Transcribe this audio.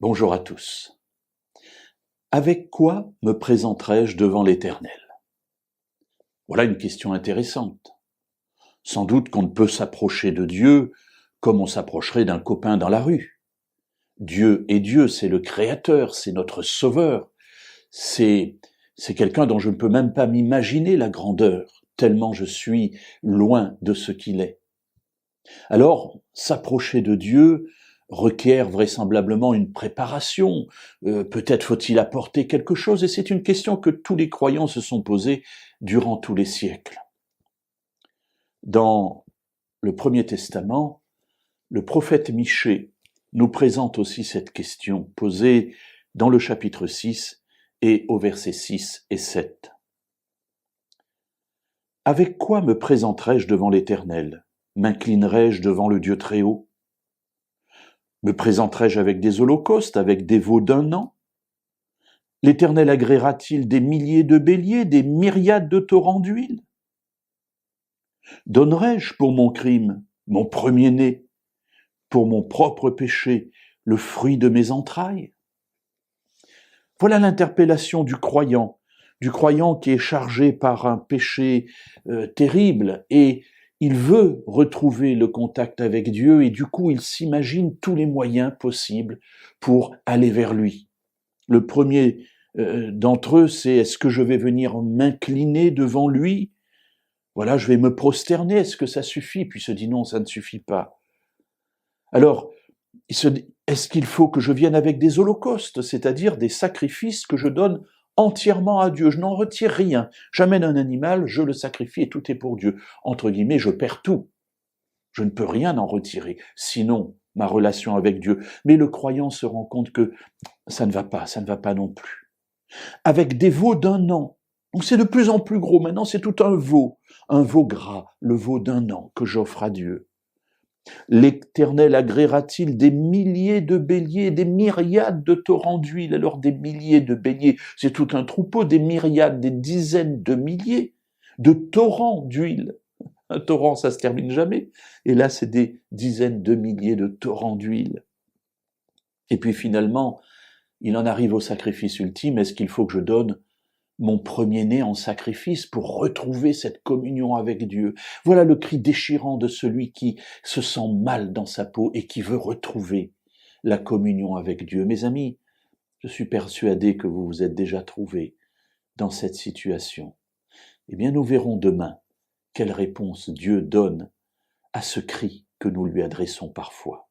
Bonjour à tous. Avec quoi me présenterai-je devant l'Éternel? Voilà une question intéressante. Sans doute qu'on ne peut s'approcher de Dieu comme on s'approcherait d'un copain dans la rue. Dieu est Dieu, c'est le Créateur, c'est notre Sauveur. C'est quelqu'un dont je ne peux même pas m'imaginer la grandeur, tellement je suis loin de ce qu'il est. Alors, s'approcher de Dieu requiert vraisemblablement une préparation, peut-être faut-il apporter quelque chose, et c'est une question que tous les croyants se sont posées durant tous les siècles. Dans le Premier Testament, le prophète Michée nous présente aussi cette question posée dans le chapitre 6 et au verset 6 et 7. « Avec quoi me présenterai-je devant l'Éternel ? M'inclinerai-je devant le Dieu très haut ? Me présenterai-je avec des holocaustes, avec des veaux d'un an ? L'Éternel agréera-t-il des milliers de béliers, des myriades de torrents d'huile ? Donnerai-je pour mon crime, mon premier-né, pour mon propre péché, le fruit de mes entrailles ? Voilà l'interpellation du croyant qui est chargé par un péché terrible et il veut retrouver le contact avec Dieu et du coup il s'imagine tous les moyens possibles pour aller vers lui. Le premier d'entre eux, c'est est-ce que je vais venir m'incliner devant lui ? Voilà, je vais me prosterner, est-ce que ça suffit ? Puis il se dit non, ça ne suffit pas. Alors, il se dit, est-ce qu'il faut que je vienne avec des holocaustes, c'est-à-dire des sacrifices que je donne entièrement à Dieu, je n'en retire rien, j'amène un animal, je le sacrifie et tout est pour Dieu. Entre guillemets, je perds tout. Je ne peux rien en retirer, sinon ma relation avec Dieu. Mais le croyant se rend compte que ça ne va pas non plus. Avec des veaux d'un an, donc c'est de plus en plus gros, maintenant c'est tout un veau gras, le veau d'un an que j'offre à Dieu. L'Éternel agréera-t-il des milliers de béliers, des myriades de torrents d'huile? Alors des milliers de béliers, c'est tout un troupeau, des myriades, des dizaines de milliers de torrents d'huile. Un torrent, ça se termine jamais. Et là, c'est des dizaines de milliers de torrents d'huile. Et puis finalement, il en arrive au sacrifice ultime. Est-ce qu'il faut que je donne mon premier-né en sacrifice pour retrouver cette communion avec Dieu? Voilà le cri déchirant de celui qui se sent mal dans sa peau et qui veut retrouver la communion avec Dieu. Mes amis, je suis persuadé que vous vous êtes déjà trouvés dans cette situation. Eh bien, nous verrons demain quelle réponse Dieu donne à ce cri que nous lui adressons parfois.